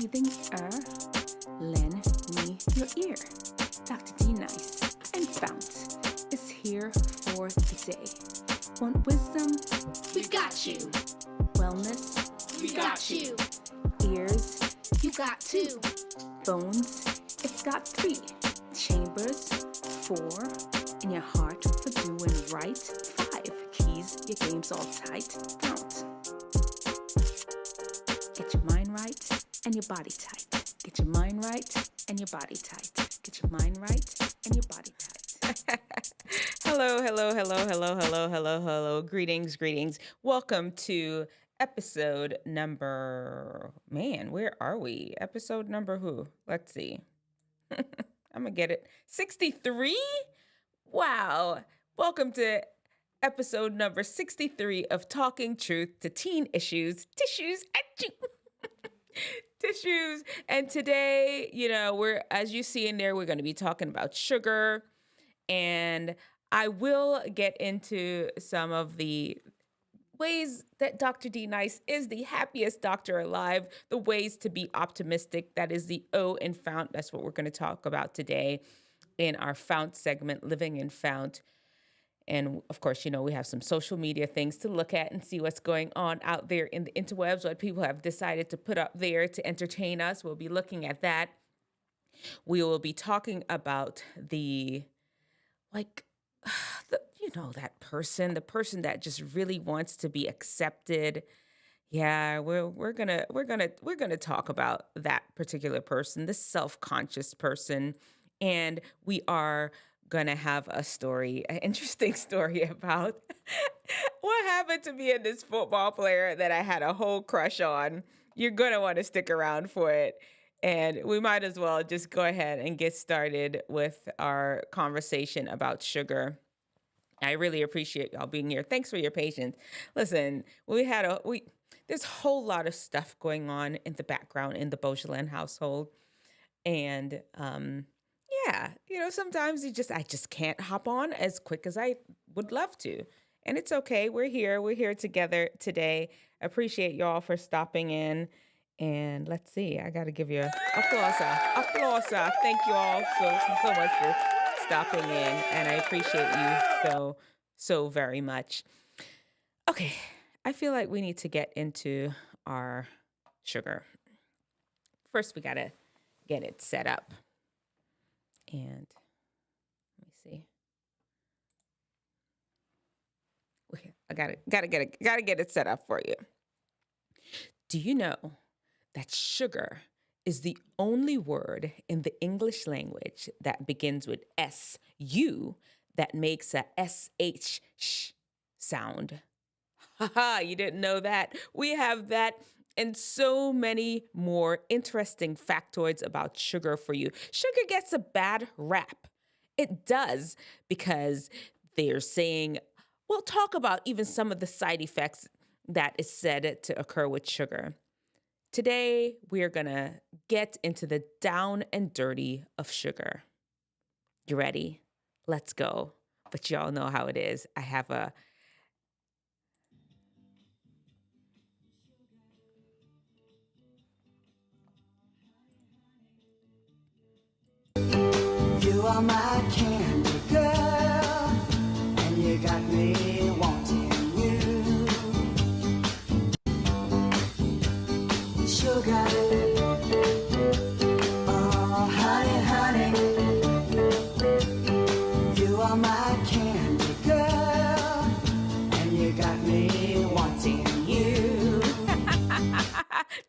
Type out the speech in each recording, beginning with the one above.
breathing air, lend me your ear. Dr. D Nice and FOUNT is here for the day. Want wisdom? We've got you. Wellness? We got you. Ears? You got two. Phones? It's got 3. Chambers? 4. In your heart for doing right? 5. Keys? Your game's all tight? FOUNT. Get your mind right and your body tight. Get your mind right and your body tight. Get your mind right and your body tight. Hello. Greetings. Welcome to episode number, where are we? Episode number who? Let's see. I'm gonna get it. 63? Wow. Welcome to episode number 63 of Talking Truth to Teen Issues, Tissues, Tissues. And today, we're, as you see in there, we're going to be talking about sugar. And I will get into some of the ways that Dr. D Nice is the happiest doctor alive, the ways to be optimistic. That is the O in FOUNT. That's what we're going to talk about today in our FOUNT segment, Living in FOUNT. And of course, we have some social media things to look at and see what's going on out there in the interwebs, what people have decided to put up there to entertain us. We'll be looking at that. We will be talking about the person, the person that just really wants to be accepted. Yeah, we're gonna talk about that particular person, the self-conscious person, and we are gonna have an interesting story about what happened to me and this football player that I had a whole crush on. You're gonna want to stick around for it. And we might as well just go ahead and get started with our conversation about sugar. I really appreciate y'all being here. Thanks for your patience. Listen, there's a whole lot of stuff going on in the background in the Beaujolais household. And sometimes I just can't hop on as quick as I would love to. And it's okay. We're here together today. Appreciate y'all for stopping in. And let's see, I got to give you applause. Thank you all so much for stopping in. And I appreciate you so very much. Okay, I feel like we need to get into our sugar. First, we got to get it set up. And let me see. Okay, I gotta get it set up for you. Do you know that sugar is the only word in the English language that begins with S-U that makes a S-H sound? Haha, you didn't know that? We have that and so many more interesting factoids about sugar for you. Sugar gets a bad rap. It does, because they're saying, we'll talk about even some of the side effects that is said to occur with sugar. Today, we are going to get into the down and dirty of sugar. You ready? Let's go. But y'all know how it is. I have a... You are my candy girl, and you got me wanting you. Sugar, oh honey, you are my candy girl, and you got me wanting you.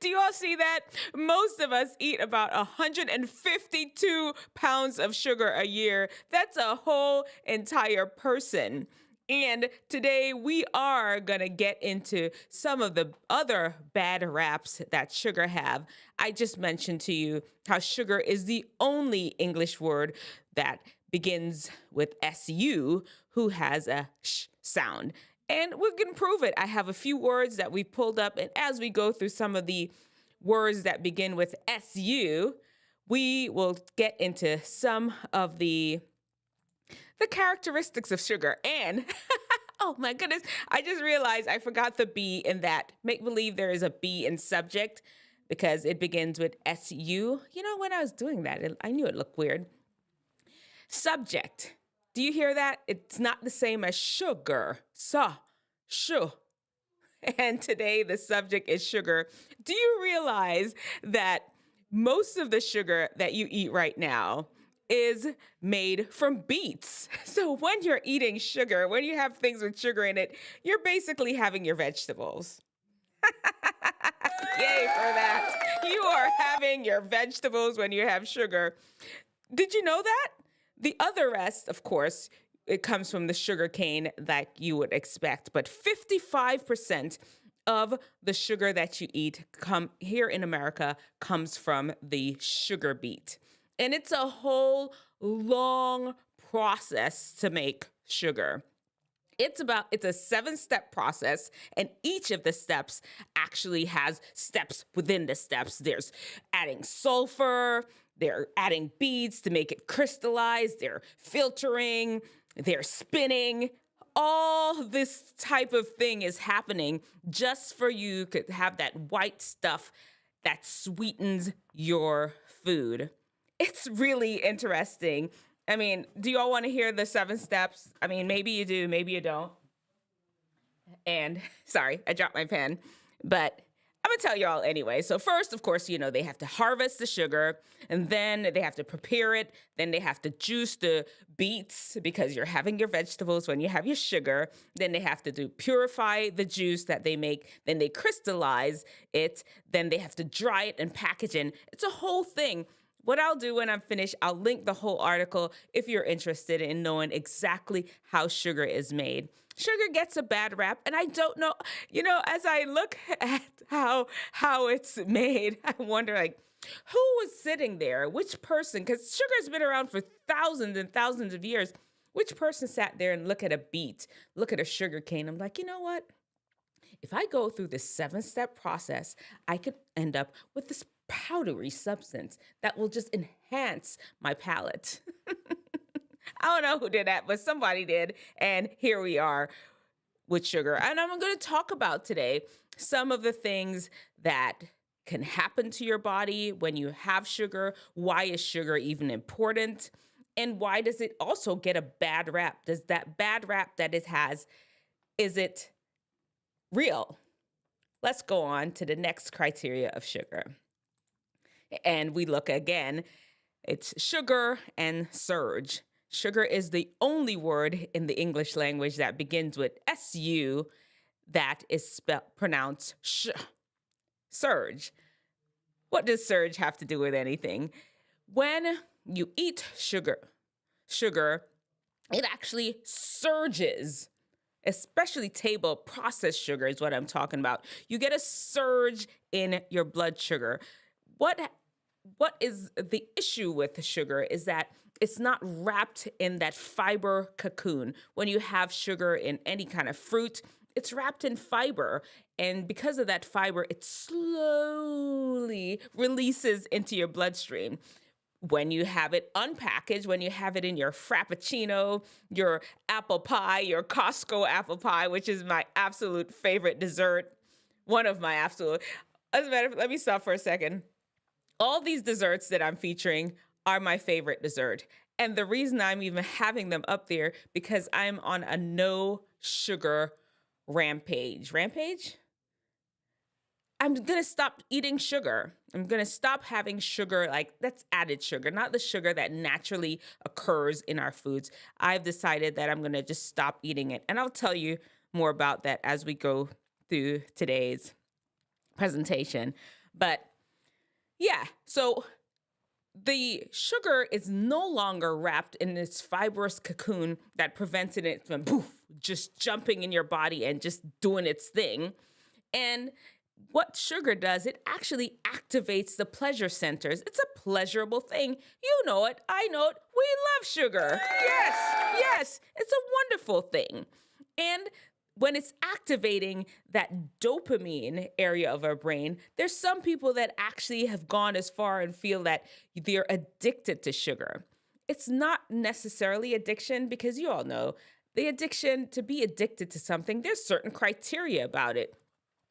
Do you all see that? Most of us eat about 152 pounds of sugar a year. That's a whole entire person. And today we are going to get into some of the other bad raps that sugar have. I just mentioned to you how sugar is the only English word that begins with S-U who has a sh sound. And we can prove it. I have a few words that we pulled up, and as we go through some of the words that begin with S-U, we will get into some of the characteristics of sugar. And oh my goodness, I just realized I forgot the B in that. Make believe there is a B in subject. because it begins with SU. You know, when I was doing that, I knew it looked weird. Subject. Do you hear that? It's not the same as sugar. Shu. And today the subject is sugar. Do you realize that most of the sugar that you eat right now is made from beets? So when you're eating sugar, when you have things with sugar in it, you're basically having your vegetables. Yay for that. You are having your vegetables when you have sugar. Did you know that? The other rest, of course, it comes from the sugar cane that you would expect, but 55% of the sugar that you eat here in America comes from the sugar beet. And it's a whole long process to make sugar. It's a 7-step process, and each of the steps actually has steps within the steps. There's adding sulfur, they're adding beads to make it crystallize, they're filtering, they're spinning. All this type of thing is happening just for you to have that white stuff that sweetens your food. It's really interesting. I mean, do you all want to hear the 7 steps? I mean, maybe you do, maybe you don't. And sorry, I dropped my pen, but I'm gonna tell you all anyway. So first, of course, you know, they have to harvest the sugar, and then they have to prepare it. Then they have to juice the beets because you're having your vegetables when you have your sugar. Then they have to purify the juice that they make. Then they crystallize it. Then they have to dry it and package it. It's a whole thing. What I'll do when I'm finished, I'll link the whole article if you're interested in knowing exactly how sugar is made. Sugar gets a bad rap, and I don't know, you know, as I look at how it's made, I wonder, like, who was sitting there? Which person? Because sugar has been around for thousands and thousands of years. Which person sat there and look at a beet, look at a sugar cane? I'm like, you know what? If I go through this 7-step process, I could end up with this powdery substance that will just enhance my palate. I don't know who did that, but somebody did. And here we are with sugar. And I'm going to talk about today some of the things that can happen to your body when you have sugar. Why is sugar even important? And why does it also get a bad rap? Does that bad rap that it has, is it real? Let's go on to the next criteria of sugar. And we look again, it's sugar and surge. Sugar is the only word in the English language that begins with SU that is pronounced sh. Surge. What does surge have to do with anything? When you eat sugar, it actually surges, especially table processed sugar is what I'm talking about. You get a surge in your blood sugar. What is the issue with the sugar is that it's not wrapped in that fiber cocoon. When you have sugar in any kind of fruit, it's wrapped in fiber. And because of that fiber, it slowly releases into your bloodstream. When you have it unpackaged, when you have it in your Frappuccino, your apple pie, your Costco apple pie, which is my absolute favorite dessert, one of my absolute. As a matter of fact, let me stop for a second. All these desserts that I'm featuring are my favorite dessert. And the reason I'm even having them up there because I'm on a no sugar rampage. Rampage? I'm going to stop eating sugar. I'm going to stop having sugar, like that's added sugar, not the sugar that naturally occurs in our foods. I've decided that I'm going to just stop eating it. And I'll tell you more about that as we go through today's presentation. But yeah, so the sugar is no longer wrapped in this fibrous cocoon that prevented it from just jumping in your body and just doing its thing. And what sugar does, it actually activates the pleasure centers. It's a pleasurable thing. You know it. I know it. We love sugar. Yes, it's a wonderful thing. And when it's activating that dopamine area of our brain, there's some people that actually have gone as far and feel that they're addicted to sugar. It's not necessarily addiction because you all know the addiction, to be addicted to something, there's certain criteria about it.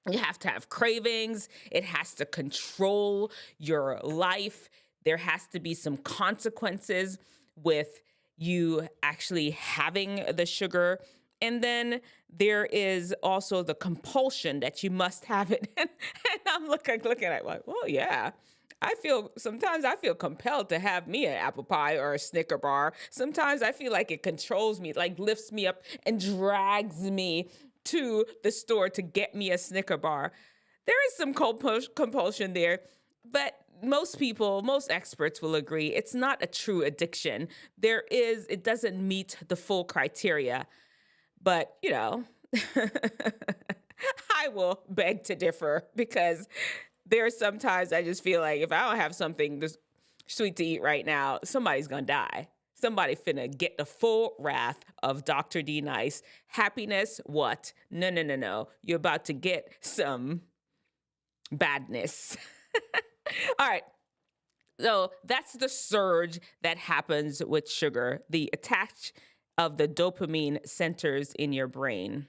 You have to have cravings. It has to control your life. There has to be some consequences with you actually having the sugar. And then there is also the compulsion that you must have it. And I'm looking at it like, well, yeah. Sometimes I feel compelled to have me an apple pie or a Snicker bar. Sometimes I feel like it controls me, like lifts me up and drags me to the store to get me a Snicker bar. There is some compulsion there, but most experts will agree it's not a true addiction. It doesn't meet the full criteria, but I will beg to differ because there are sometimes I just feel like if I don't have something sweet to eat right now, somebody's gonna die. Somebody finna get the full wrath of Dr. D Nice. Happiness, what? No. You're about to get some badness. All right. So that's the surge that happens with sugar, the attach of the dopamine centers in your brain.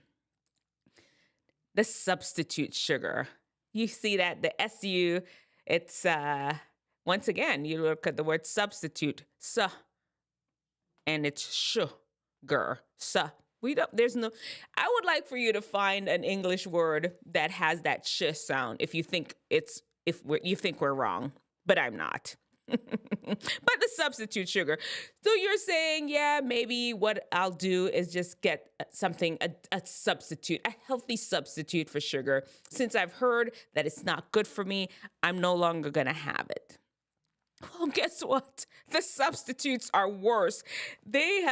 The substitute sugar. You see that the SU, it's, once again, you look at the word substitute, and it's sugar, I would like for you to find an English word that has that sh sound if you think we're wrong, but I'm not. But the substitute sugar. So you're saying, yeah, maybe what I'll do is just get something, a substitute, a healthy substitute for sugar. Since I've heard that it's not good for me, I'm no longer going to have it. Well, guess what? The substitutes are worse. They've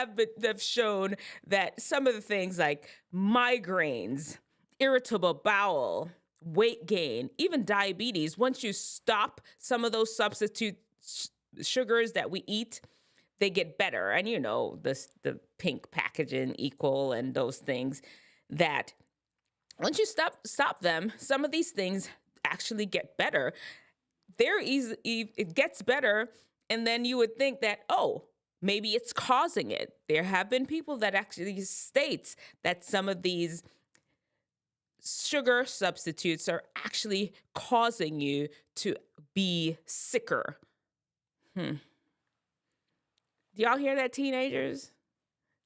shown that some of the things like migraines, irritable bowel, weight gain, even diabetes, once you stop some of those substitute sugars that we eat, they get better. And the pink packaging equal and those things that once you stop them, some of these things actually get better. It gets better. And then you would think that, maybe it's causing it. There have been people that actually states that some of these sugar substitutes are actually causing you to be sicker. Do y'all hear that, teenagers?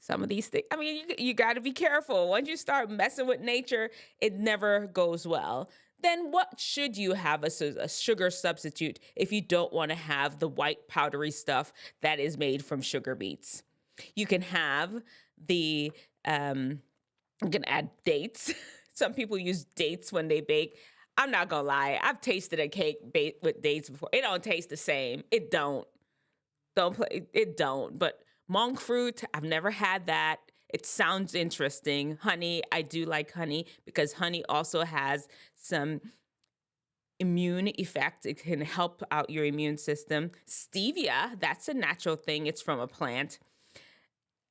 Some of these things. I mean, you got to be careful. Once you start messing with nature, it never goes well. Then what should you have as a sugar substitute if you don't want to have the white powdery stuff that is made from sugar beets? You can have you can add dates. Some people use dates when they bake. I'm not gonna lie. I've tasted a cake baked with dates before. It don't taste the same. It don't. It don't. But monk fruit, I've never had that. It sounds interesting. Honey, I do like honey because honey also has some immune effect. It can help out your immune system. Stevia, that's a natural thing. It's from a plant.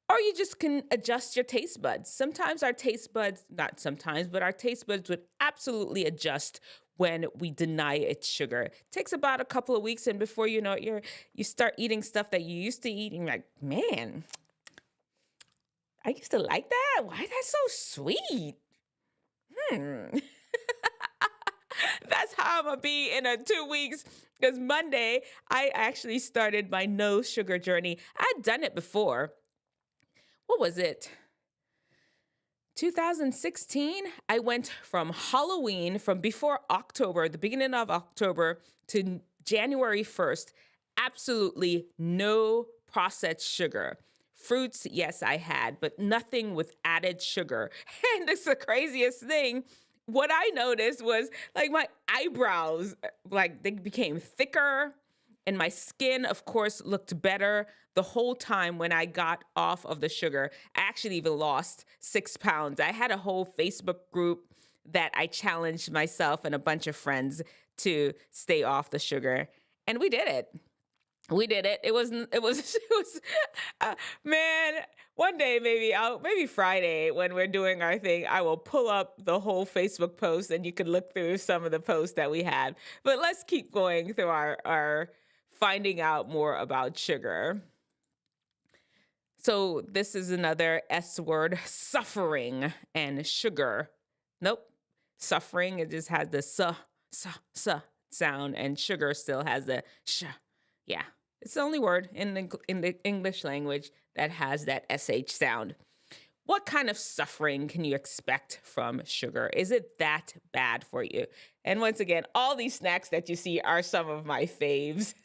Or you just can adjust your taste buds. Sometimes our taste buds, not sometimes, but our taste buds would absolutely adjust when we deny it sugar. It takes about a couple of weeks, and before you know it, you start eating stuff that you used to eat, and you're like, man, I used to like that? Why is that so sweet? That's how I'm going to be in 2 weeks, because Monday, I actually started my no sugar journey. I'd done it before. What was it? 2016, I went from Halloween, from before October, the beginning of October, to January 1st, absolutely no processed sugar. Fruits, yes, I had, but nothing with added sugar. And it's the craziest thing. What I noticed was like my eyebrows, like they became thicker, and my skin, of course, looked better the whole time when I got off of the sugar. I actually even lost 6 pounds. I had a whole Facebook group that I challenged myself and a bunch of friends to stay off the sugar. And we did it. It was man, one day maybe Friday when we're doing our thing, I will pull up the whole Facebook post and you can look through some of the posts that we had. But let's keep going through our finding out more about sugar. So this is another S word, suffering and sugar. Nope. suffering. It just has the sound, and sugar still has the sh. Yeah, it's the only word in the English language that has that sh sound. What kind of suffering can you expect from sugar? Is it that bad for you? And once again, all these snacks that you see are some of my faves.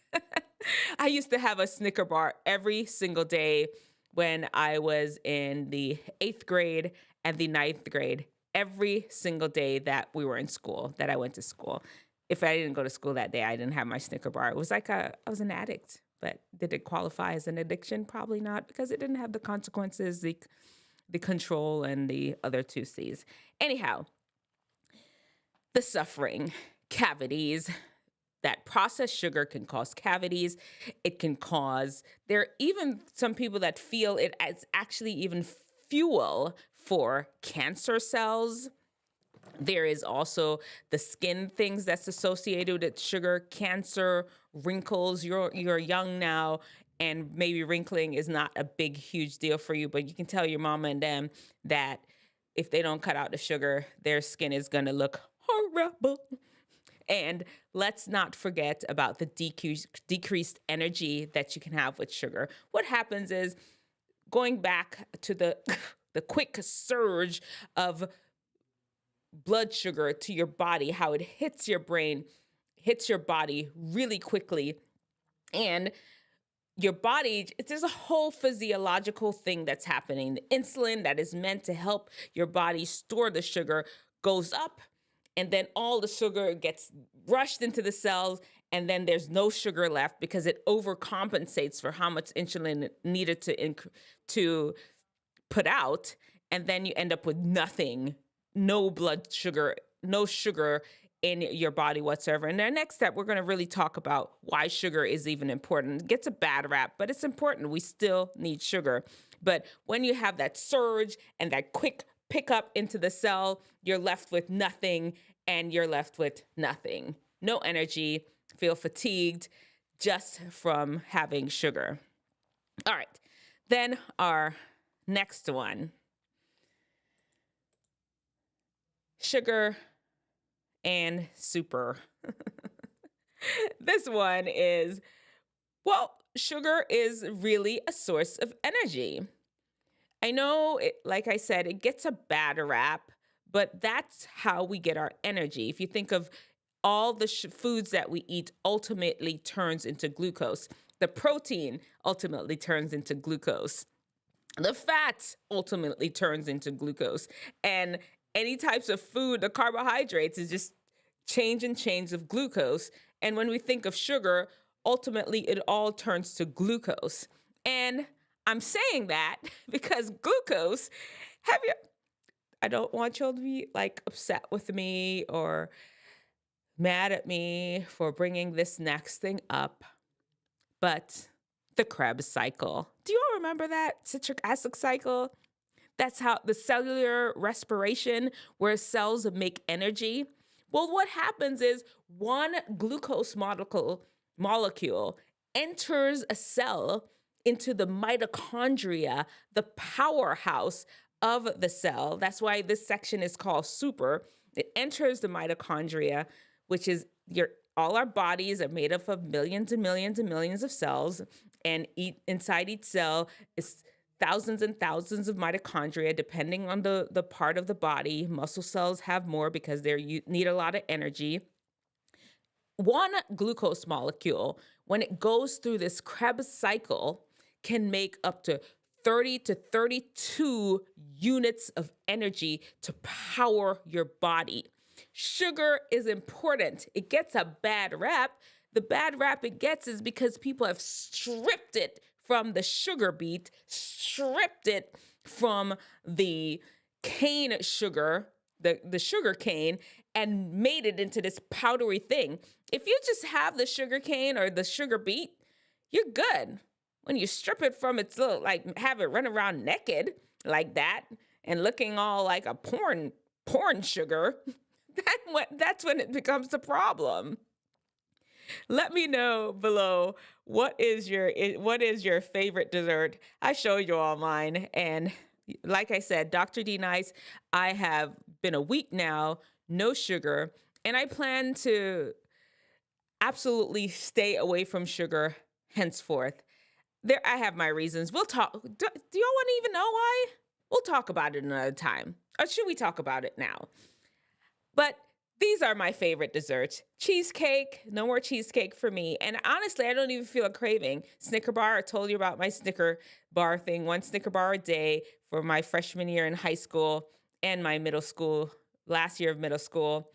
I used to have a Snicker bar every single day when I was in the 8th grade and the 9th grade. Every single day that we were in school, that I went to school. If I didn't go to school that day, I didn't have my Snicker bar. It was like I was an addict. But did it qualify as an addiction? Probably not, because it didn't have the consequences, the control, and the other two C's. Anyhow, the suffering, cavities. That processed sugar can cause cavities. It can cause, there are even some people that feel it as actually even fuel for cancer cells. There is also the skin things that's associated with sugar, cancer, wrinkles. You're young now, and maybe wrinkling is not a big, huge deal for you, but you can tell your mama and them that if they don't cut out the sugar, their skin is going to look horrible. And let's not forget about the decreased energy that you can have with sugar. What happens is, going back to the quick surge of blood sugar to your body, how it hits your brain, hits your body really quickly. And your body, there's a whole physiological thing that's happening. The insulin that is meant to help your body store the sugar goes up, and then all the sugar gets rushed into the cells, and then there's no sugar left because it overcompensates for how much insulin it needed to put out, and then you end up with nothing, no blood sugar, no sugar in your body whatsoever. And the next step, we're going to really talk about why sugar is even important. It gets a bad rap, but it's important. We still need sugar. But when you have that surge and that quick pickup into the cell, you're left with nothing, and you're left with nothing. No energy, feel fatigued just from having sugar. All right. Then our next one, sugar and super. This one is, well, sugar is really a source of energy. I know, like I said, it gets a bad rap, but that's how we get our energy. If you think of all the foods that we eat ultimately turns into glucose. The protein ultimately turns into glucose. The fat ultimately turns into glucose. And any types of food, the carbohydrates is just change of glucose. And when we think of sugar, ultimately it all turns to glucose. And I'm saying that because glucose, I don't want y'all to be like upset with me or mad at me for bringing this next thing up, but the Krebs cycle. Do you all remember that citric acid cycle? That's how the cellular respiration, where cells make energy. Well, what happens is one glucose molecule enters a cell into the mitochondria, the powerhouse of the cell. That's why this section is called super. It enters the mitochondria, which is all our bodies are made up of millions and millions and millions of cells, and inside each cell is thousands and thousands of mitochondria, depending on the part of the body. Muscle cells have more because they need a lot of energy. One glucose molecule, when it goes through this Krebs cycle, can make up to 30 to 32 units of energy to power your body. Sugar is important. It gets a bad rap. The bad rap it gets is because people have stripped it from the sugar beet, stripped it from the cane sugar, the sugar cane, and made it into this powdery thing. If you just have the sugar cane or the sugar beet, you're good. When you strip it from its little, like have it run around naked like that and looking all like a porn sugar, that's when it becomes the problem. Let me know below what is your favorite dessert. I showed you all mine, and like I said, Dr. D Nice, I have been a week now no sugar, and I plan to absolutely stay away from sugar henceforth. There, I have my reasons. We'll talk. Do y'all want to even know why? We'll talk about it another time. Or should we talk about it now? But these are my favorite desserts. Cheesecake, no more cheesecake for me. And honestly, I don't even feel a craving. Snicker bar, I told you about my Snicker bar thing. 1 Snicker bar a day for my freshman year in high school and my middle school, last year of middle school.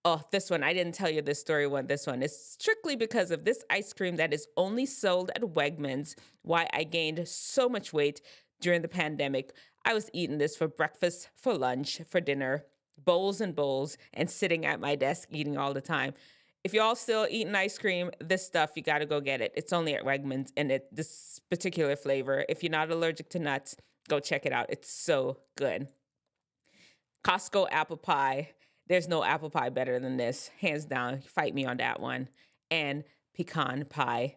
Oh, this one, I didn't tell you this story this one is strictly because of this ice cream that is only sold at Wegmans, why I gained so much weight during the pandemic. I was eating this for breakfast, for lunch, for dinner, bowls and bowls, and sitting at my desk eating all the time. If y'all still eating ice cream, this stuff, you got to go get it. It's only at Wegmans, and this particular flavor. If you're not allergic to nuts, go check it out. It's so good. Costco apple pie. There's no apple pie better than this. Hands down. Fight me on that one. And pecan pie.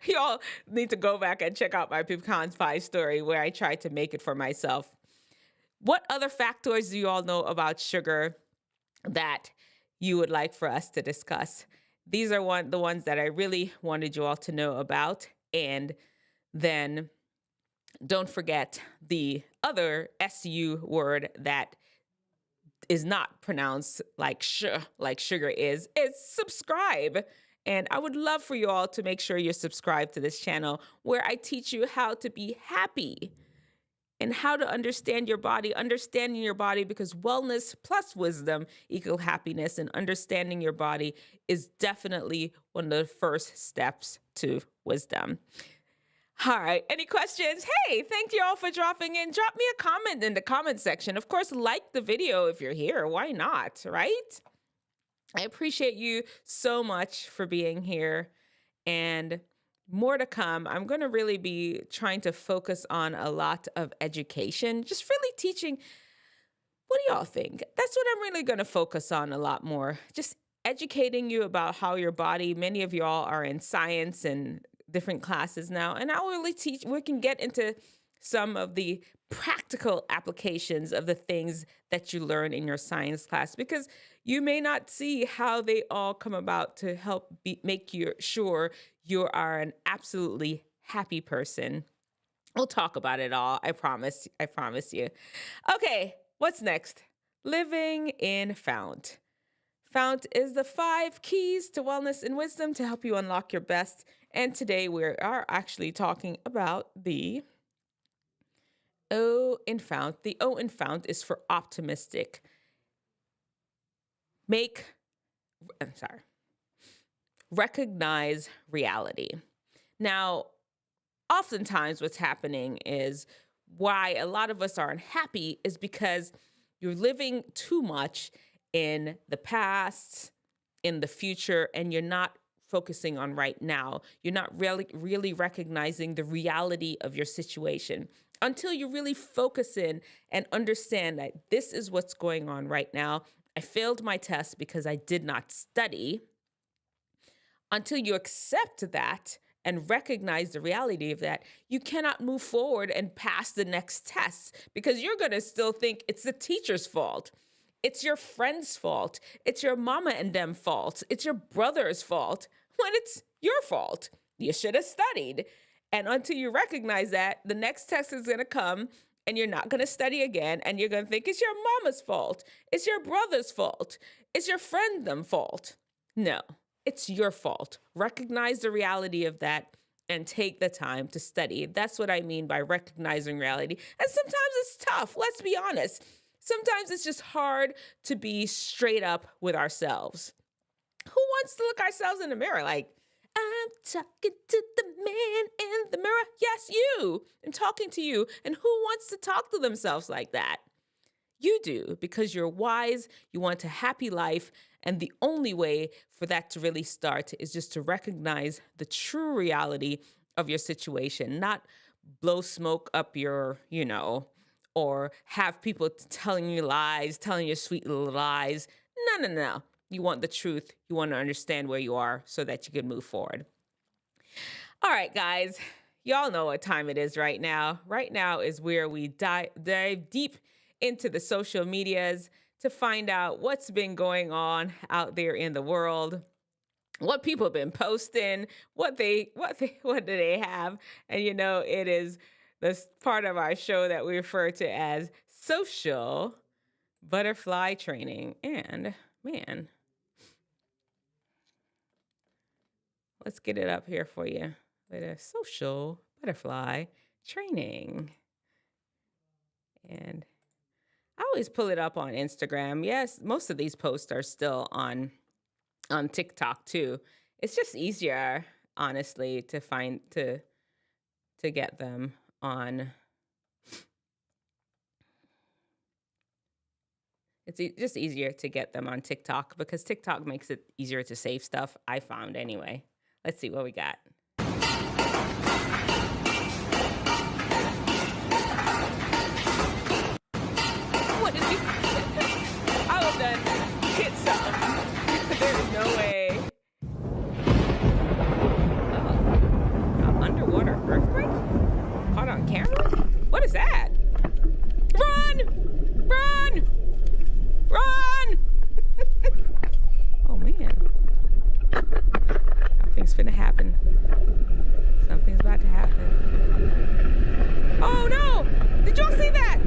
Y'all need to go back and check out my pecan pie story where I tried to make it for myself. What other factors do you all know about sugar that you would like for us to discuss? These are the ones that I really wanted you all to know about. And then don't forget the other SU word that is not pronounced like sugar is. It's subscribe. And I would love for you all to make sure you're subscribed to this channel where I teach you how to be happy and how to understanding your body, because wellness plus wisdom equal happiness, and understanding your body is definitely one of the first steps to wisdom. All right, any questions? Hey, thank you all for dropping in. Drop me a comment in the comment section. Of course, like the video if you're here. Why not, right? I appreciate you so much for being here, and more to come. I'm going to really be trying to focus on a lot of education, just really teaching. What do y'all think? That's what I'm really going to focus on a lot more, just educating you about how your body, many of y'all are in science and different classes now, and I'll really teach, we can get into some of the practical applications of the things that you learn in your science class, because you may not see how they all come about to help make you sure you are an absolutely happy person. We'll talk about it all. I promise you. Okay, what's next? Living in FOUNT. FOUNT is the 5 keys to wellness and wisdom to help you unlock your best. And today we are actually talking about the O in FOUNT. The O in FOUNT is for optimistic. Recognize reality. Now, oftentimes what's happening is why a lot of us are unhappy is because you're living too much in the past, in the future, and you're not focusing on right now. You're not really recognizing the reality of your situation until you really focus in and understand that this is what's going on right now. I failed my test because I did not study. Until you accept that and recognize the reality of that, you cannot move forward and pass the next test, because you're going to still think it's the teacher's fault. It's your friend's fault. It's your mama and them fault. It's your brother's fault, when it's your fault. You should have studied. And until you recognize that, the next test is going to come and you're not going to study again. And you're going to think it's your mama's fault. It's your brother's fault. It's your friend them fault. No, it's your fault. Recognize the reality of that and take the time to study. That's what I mean by recognizing reality. And sometimes it's tough. Let's be honest. Sometimes it's just hard to be straight up with ourselves. Who wants to look ourselves in the mirror like, I'm talking to the man in the mirror? Yes, you. I'm talking to you. And who wants to talk to themselves like that? You do, because you're wise, you want a happy life, and the only way for that to really start is just to recognize the true reality of your situation, not blow smoke up your, or have people telling you lies, telling you sweet little lies. No. You want the truth. You want to understand where you are so that you can move forward. All right, guys, y'all know what time it is right now. Right now is where we dive deep into the social medias to find out what's been going on out there in the world, what people have been posting, what do they have. And it is this part of our show that we refer to as social butterfly training. And man, let's get it up here for you with a social butterfly training. And I always pull it up on Instagram. Yes, most of these posts are still on TikTok too. It's just easier, honestly, to find to get them on. It's just easier to get them on TikTok because TikTok makes it easier to save stuff. I found anyway. Let's see what we got. What did you? I was done. Hit something. There is no way. Oh, underwater earthquake? Caught on camera? What is that? Run! Run! Run! Oh man. Something's finna happen. Something's about to happen. Oh no! Did y'all see that?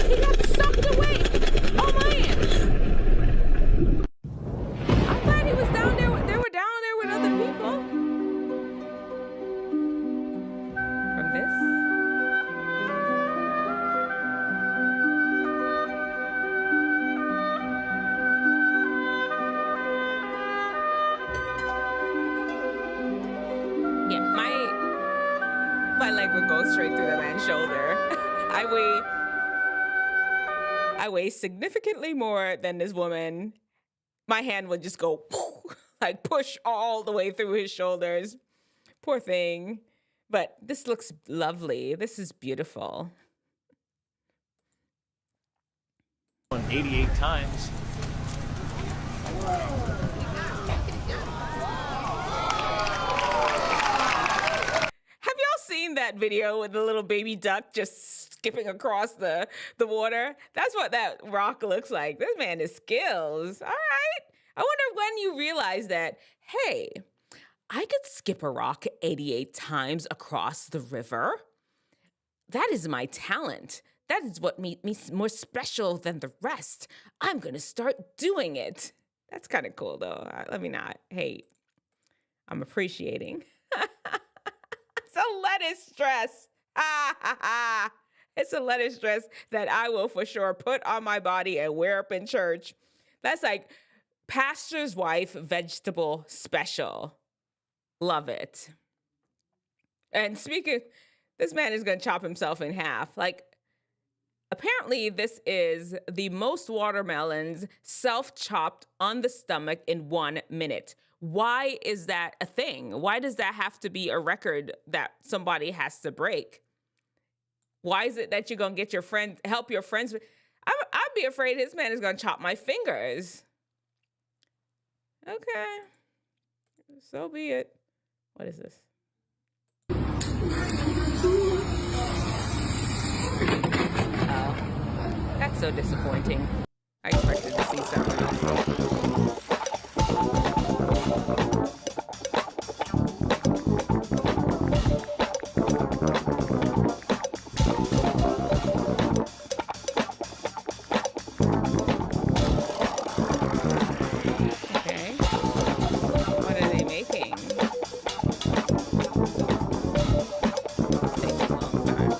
He got sucked away. Oh man. I'm glad he was down there. They were down there with other people. From this. Yeah, my leg would go straight through the man's shoulder. I weigh significantly more than this woman. My hand would just go like push all the way through his shoulders. Poor thing. But this looks lovely. This is beautiful. 88 times. Have y'all seen that video with the little baby duck just skipping across the water? That's what that rock looks like. This man has skills. All right. I wonder when you realize that, hey, I could skip a rock 88 times across the river. That is my talent. That is what made me more special than the rest. I'm going to start doing it. That's kind of cool, though. Let me not hate. I'm appreciating. It's a lettuce dress. It's a lettuce dress that I will for sure put on my body and wear up in church. That's like pastor's wife vegetable special. Love it. And speaking, this man is going to chop himself in half. Like, apparently this is the most watermelons self-chopped on the stomach in 1 minute. Why is that a thing? Why does that have to be a record that somebody has to break? Why is it that you're going to get your friend, help your friends? I'd be afraid this man is going to chop my fingers. Okay. So be it. What is this? Oh, that's so disappointing. I expected to see something else. Okay. What are they making? Takes a long time.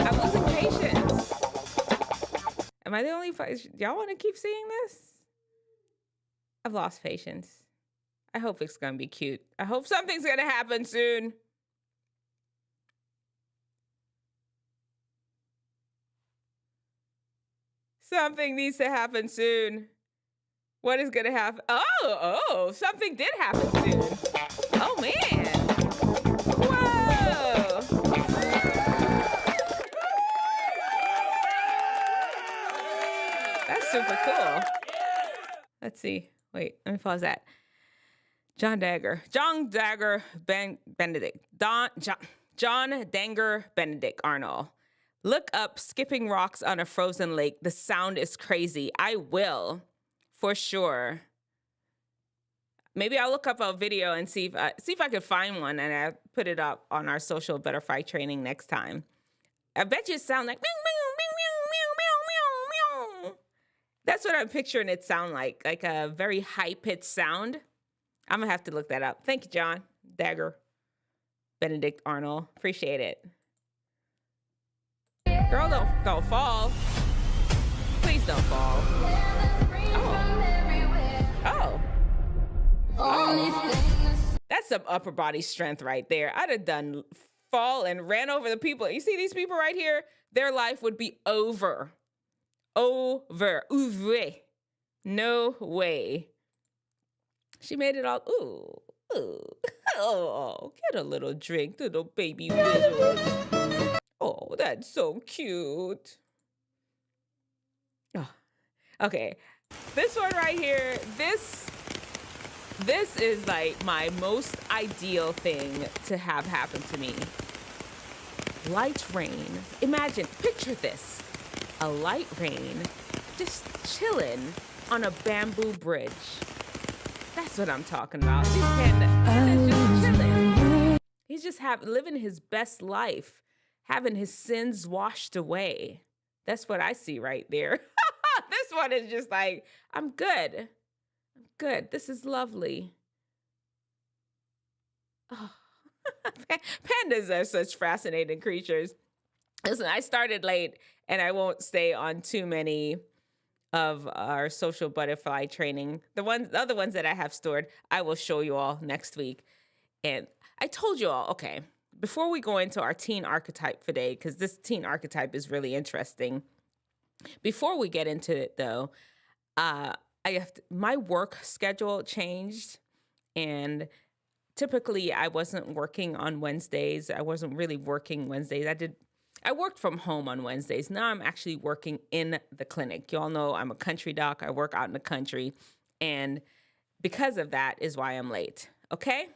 I'm losing patience. Am I the only? Y'all want to keep seeing this? I've lost patience. I hope it's gonna be cute. I hope something's gonna happen soon. Something needs to happen soon. What is gonna happen? Oh, something did happen soon. Oh man. Whoa. That's super cool. Let's see. Wait, let me pause that. John Danger Benedict. John Danger Benedict Arnold. Look up skipping rocks on a frozen lake. The sound is crazy. I will, for sure. Maybe I'll look up a video and see if I could find one and I put it up on our social butterfly training next time. I bet you it sounds like meow, meow, meow, meow, meow, meow, meow. That's what I'm picturing it sound like a very high-pitched sound. I'm gonna have to look that up. Thank you, John Dagger, Benedict Arnold. Appreciate it. Girl, don't fall. Please don't fall. Oh. That's some upper body strength right there. I'd have done fall and ran over the people. You see these people right here? Their life would be over. Over. Ouvre. No way. She made it all. Oh, get a little drink, little baby wizard. Oh, that's so cute. Oh, okay. This one right here, this is like my most ideal thing to have happen to me. Light rain. Imagine, picture this. A light rain just chilling on a bamboo bridge. That's what I'm talking about. This panda just chilling. He's just living his best life, having his sins washed away. That's what I see right there. This one is just like, I'm good. I'm good. This is lovely. Oh. Pandas are such fascinating creatures. Listen, I started late and I won't stay on too many of our social butterfly training. The other ones that I have stored, I will show you all next week. And I told you all, okay, before we go into our teen archetype today, because this teen archetype is really interesting. Before we get into it though, my work schedule changed, and typically I wasn't working on Wednesdays. I wasn't really working Wednesdays. I worked from home on Wednesdays. Now I'm actually working in the clinic. Y'all know I'm a country doc. I work out in the country. And because of that is why I'm late. Okay?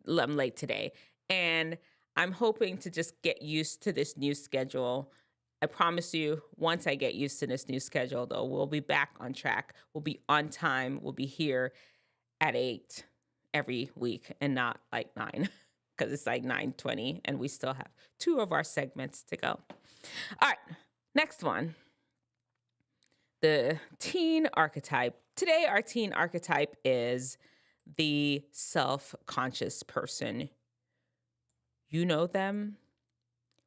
I'm late today. And I'm hoping to just get used to this new schedule. I promise you, once I get used to this new schedule, though, we'll be back on track. We'll be on time. We'll be here at 8 every week and not like 9. Because it's like 9:20 and we still have 2 of our segments to go. All right, next one. The teen archetype. Today, our teen archetype is the self-conscious person. You know them.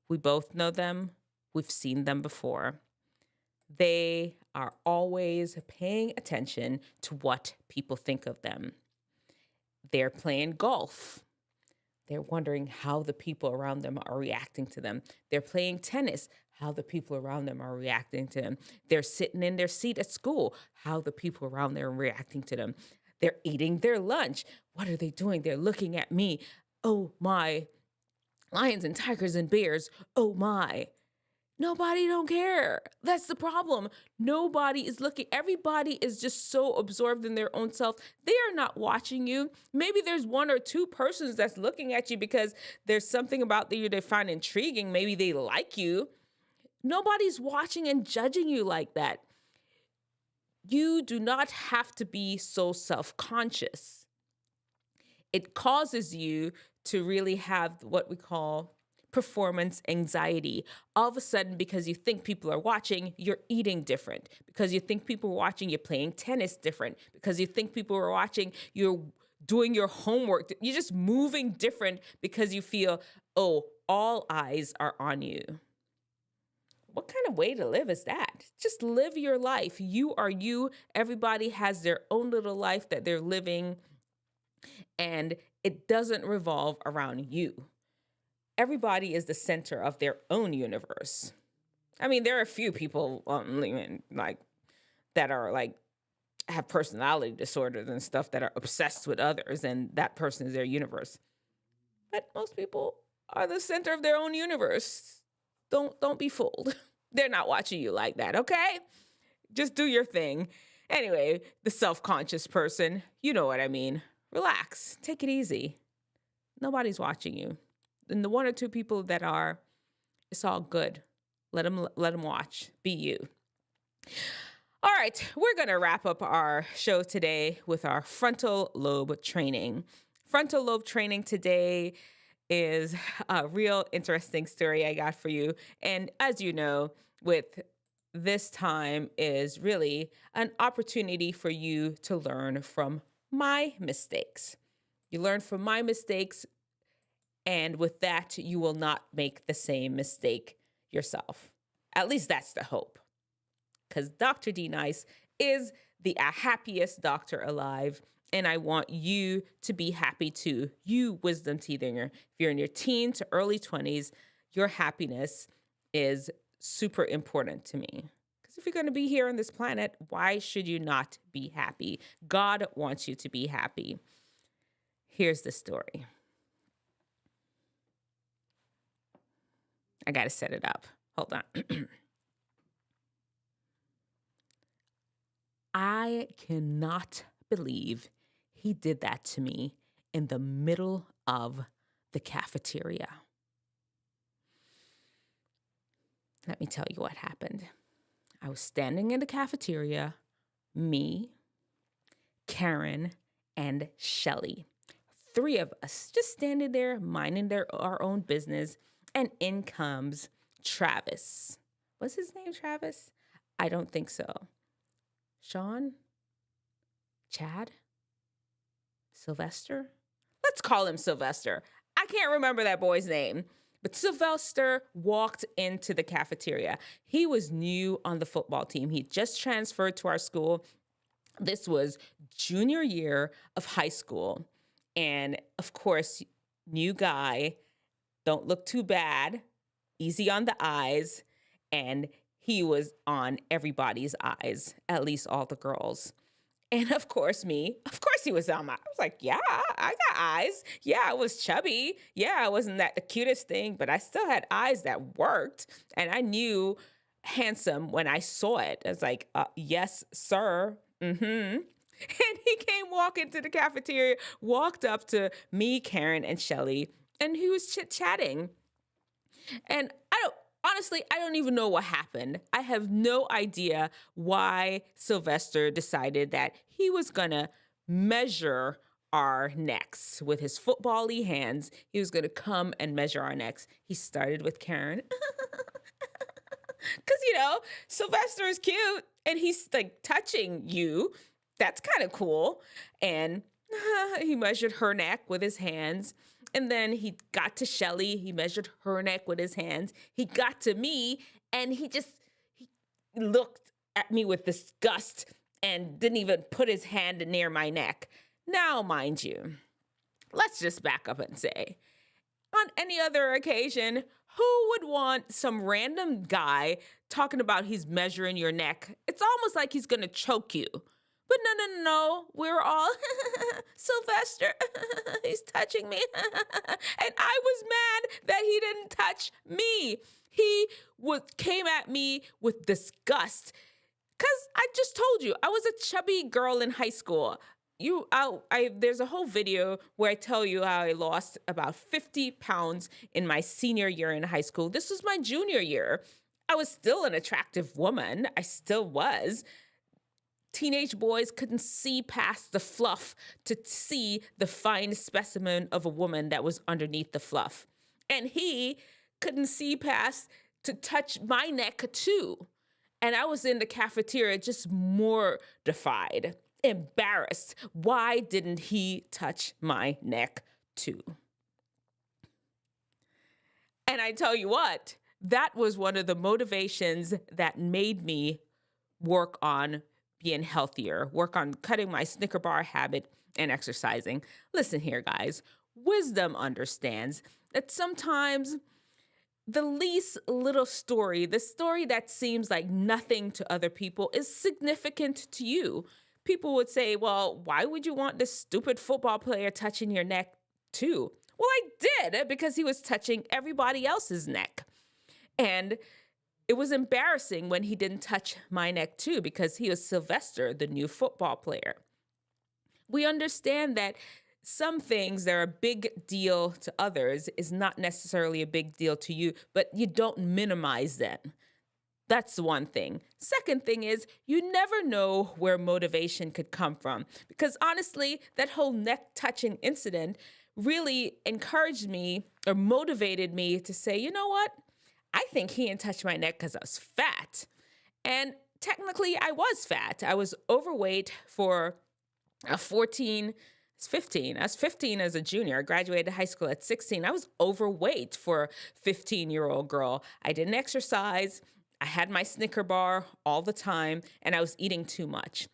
We both know them. We've seen them before. They are always paying attention to what people think of them. They're playing golf. They're wondering how the people around them are reacting to them. They're playing tennis, how the people around them are reacting to them. They're sitting in their seat at school, how the people around them are reacting to them. They're eating their lunch. What are they doing? They're looking at me. Oh my, lions and tigers and bears. Oh my. Nobody don't care. That's the problem. Nobody is looking. Everybody is just so absorbed in their own self. They are not watching you. Maybe there's 1 or 2 persons that's looking at you because there's something about you they find intriguing. Maybe they like you. Nobody's watching and judging you like that. You do not have to be so self-conscious. It causes you to really have what we call performance anxiety. All of a sudden, because you think people are watching, you're eating different. Because you think people are watching, you're playing tennis different. Because you think people are watching, you're doing your homework. You're just moving different because you feel, oh, all eyes are on you. What kind of way to live is that? Just live your life. You are you. Everybody has their own little life that they're living, and it doesn't revolve around you. Everybody is the center of their own universe. I mean, there are a few people that are like have personality disorders and stuff that are obsessed with others, and that person is their universe. But most people are the center of their own universe. Don't be fooled. They're not watching you like that, okay? Just do your thing. Anyway, the self-conscious person, you know what I mean. Relax. Take it easy. Nobody's watching you. And the 1 or 2 people that are, it's all good. Let them watch. Be you. All right, we're going to wrap up our show today with our frontal lobe training. Frontal lobe training today is a real interesting story I got for you. And as you know, with this time is really an opportunity for you to learn from my mistakes. You learn from my mistakes, and with that, you will not make the same mistake yourself. At least that's the hope. Because Dr. D Nice is the happiest doctor alive, and I want you to be happy too. You wisdom teethinger. If you're in your teen to early 20s, your happiness is super important to me. Because if you're going to be here on this planet, why should you not be happy? God wants you to be happy. Here's the story. I got to set it up. Hold on. I cannot believe he did that to me in the middle of the cafeteria. Let me tell you what happened. I was standing in the cafeteria, me, Karen, and Shelly. 3 of us just standing there, minding our own business, and in comes Travis. Was his name Travis? I don't think so. Sean? Chad? Sylvester? Let's call him Sylvester. I can't remember that boy's name. But Sylvester walked into the cafeteria. He was new on the football team. He just transferred to our school. This was junior year of high school. And of course, new guy, don't look too bad, easy on the eyes. And he was on everybody's eyes, at least all the girls. And of course, me. Of course he was on my. I was like, yeah, I got eyes. Yeah, I was chubby. Yeah, I wasn't that the cutest thing, but I still had eyes that worked. And I knew handsome when I saw it. I was like, yes, sir. Mm-hmm. And he came walking to the cafeteria, walked up to me, Karen, and Shelly, and he was chit-chatting. And honestly, I don't even know what happened. I have no idea why Sylvester decided that he was going to measure our necks with his football-y hands. He was going to come and measure our necks. He started with Karen. Because, Sylvester is cute and he's like touching you. That's kind of cool. And he measured her neck with his hands. And then he got to Shelly. He measured her neck with his hands. He got to me, and he looked at me with disgust and didn't even put his hand near my neck. Now, mind you, let's just back up and say, on any other occasion, who would want some random guy talking about he's measuring your neck? It's almost like he's going to choke you. But no, we're all, Sylvester, he's touching me. And I was mad that he didn't touch me. He came at me with disgust. Because I just told you, I was a chubby girl in high school. There's a whole video where I tell you how I lost about 50 pounds in my senior year in high school. This was my junior year. I was still an attractive woman. I still was. Teenage boys couldn't see past the fluff to see the fine specimen of a woman that was underneath the fluff. And he couldn't see past to touch my neck too. And I was in the cafeteria just mortified, embarrassed. Why didn't he touch my neck too? And I tell you what, that was one of the motivations that made me work on being healthier, work on cutting my Snicker bar habit and exercising. Listen here, guys. Wisdom understands that sometimes the least little story, the story that seems like nothing to other people, is significant to you. People would say, well, why would you want this stupid football player touching your neck too? Well, I did, because he was touching everybody else's neck. And it was embarrassing when he didn't touch my neck too, because he was Sylvester, the new football player. We understand that some things that are a big deal to others is not necessarily a big deal to you, but you don't minimize them. That's one thing. Second thing is you never know where motivation could come from, because honestly, that whole neck touching incident really encouraged me or motivated me to say, you know what? I think he didn't touch my neck because I was fat. And technically I was fat. I was overweight for a 15. I was 15 as a junior. I graduated high school at 16. I was overweight for a 15-year-old girl. I didn't exercise. I had my Snicker bar all the time, and I was eating too much.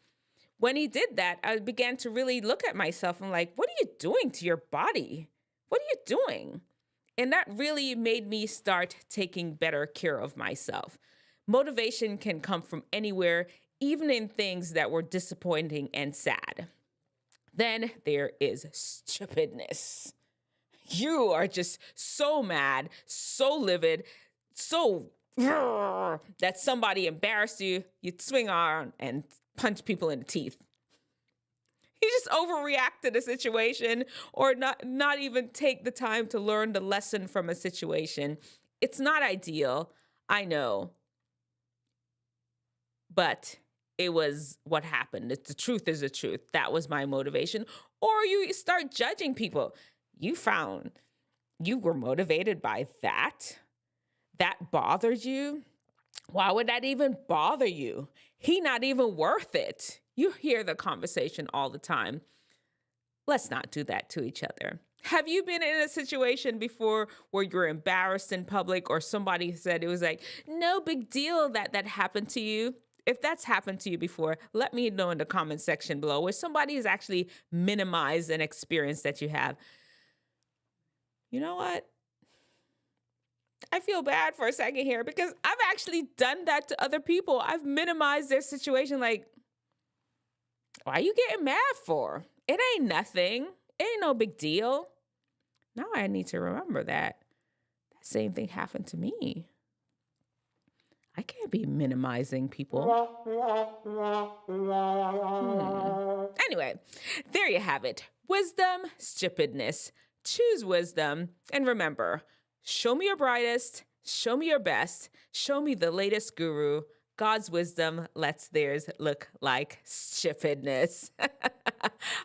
When he did that, I began to really look at myself and like, what are you doing to your body? What are you doing? And that really made me start taking better care of myself. Motivation can come from anywhere, even in things that were disappointing and sad. Then there is stupidness. You are just so mad, so livid, so that somebody embarrassed you, you swing on and punch people in the teeth. You just overreact to the situation or not even take the time to learn the lesson from a situation. It's not ideal, I know. But it was what happened. The truth is the truth. That was my motivation. Or you start judging people. You found you were motivated by that? That bothered you? Why would that even bother you? He not even worth it. You hear the conversation all the time. Let's not do that to each other. Have you been in a situation before where you're embarrassed in public or somebody said it was like, no big deal that happened to you? If that's happened to you before, let me know in the comment section below where somebody has actually minimized an experience that you have. You know what? I feel bad for a second here because I've actually done that to other people. I've minimized their situation like, why are you getting mad for? It ain't nothing. It ain't no big deal. Now I need to remember that. That same thing happened to me. I can't be minimizing people. Anyway, there you have it. Wisdom, stupidness. Choose wisdom. And remember, show me your brightest, show me your best, show me the latest guru. God's wisdom lets theirs look like stupidness. All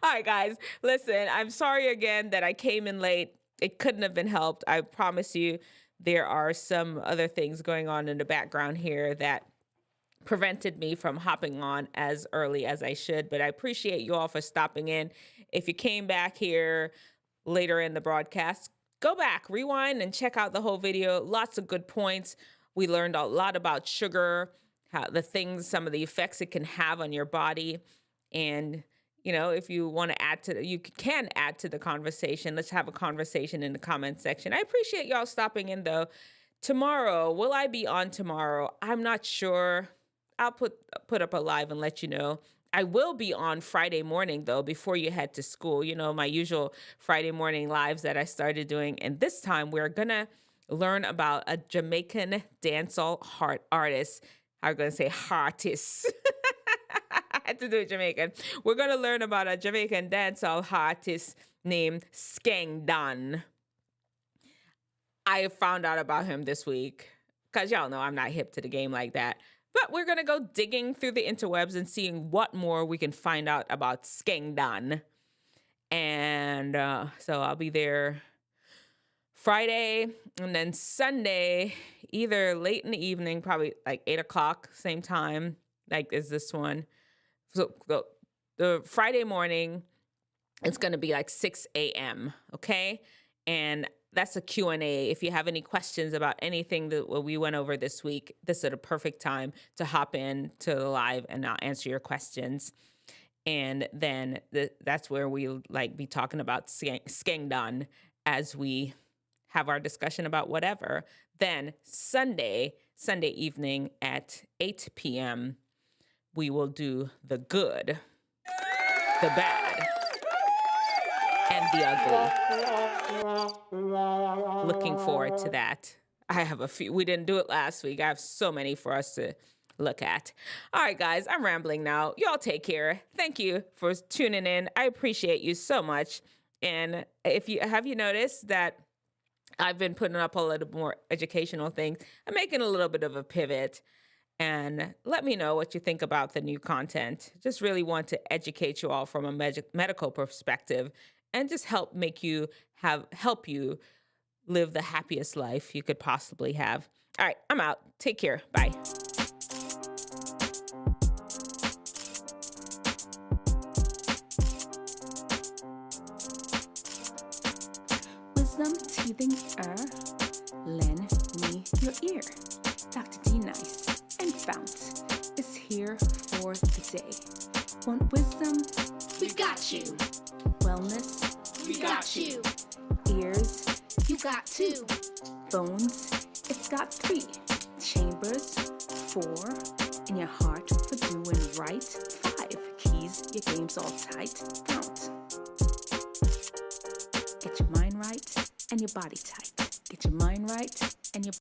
right, guys, listen, I'm sorry again that I came in late. It couldn't have been helped. I promise you. There are some other things going on in the background here that prevented me from hopping on as early as I should, but I appreciate you all for stopping in. If you came back here later in the broadcast, go back, rewind, and check out the whole video. Lots of good points. We learned a lot about sugar, how the things, some of the effects it can have on your body. And you know, if you want to add to, you can add to the conversation. Let's have a conversation in the comment section. I appreciate y'all stopping in though. Tomorrow, will I be on tomorrow? I'm not sure. I'll put up a live and let you know. I will be on Friday morning though, before you head to school. You know, my usual Friday morning lives that I started doing. And this time we're gonna learn about a Jamaican dancehall artist. I'm gonna say artist. I had to do it Jamaican. We're going to learn about a Jamaican dancehall artist named Skeng Don. I found out about him this week because y'all know I'm not hip to the game like that. But we're going to go digging through the interwebs and seeing what more we can find out about Skeng Don. And so I'll be there Friday and then Sunday, either late in the evening, probably like 8 o'clock, same time, like is this one. So the Friday morning, it's going to be like 6 a.m., okay? And that's a Q&A. If you have any questions about anything that we went over this week, this is a perfect time to hop in to the live and I'll answer your questions. And then that's where we like be talking about Skeng Don as we have our discussion about whatever. Then Sunday evening at 8 p.m., we will do the good, the bad, and the ugly. Looking forward to that. I have a few. We didn't do it last week. I have so many for us to look at. All right, guys, I'm rambling now. Y'all take care. Thank you for tuning in. I appreciate you so much. And if you have you noticed that I've been putting up a little more educational things. I'm making a little bit of a pivot. and let me know what you think about the new content. Just really want to educate you all from a medical perspective and just help you live the happiest life you could possibly have. All right, I'm out. Take care. Bye. Wisdom teething lend me your ear. Dr. D Nice and FOUNT is here for the day. Want wisdom? We've got you. Wellness? We got you. Ears? You got two. Bones? It's got 3. Chambers? 4. In your heart for doing right? 5. Keys, your game's all tight. FOUNT. Get your mind right and your body tight. Get your mind right and your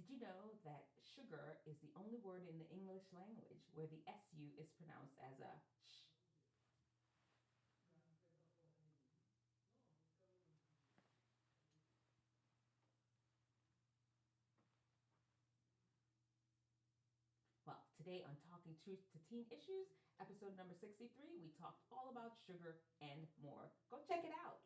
Did you know that sugar is the only word in the English language where the SU is pronounced as a sh? Well, today on Talking Truth to Teen Issues, episode number 63, we talked all about sugar and more. Go check it out.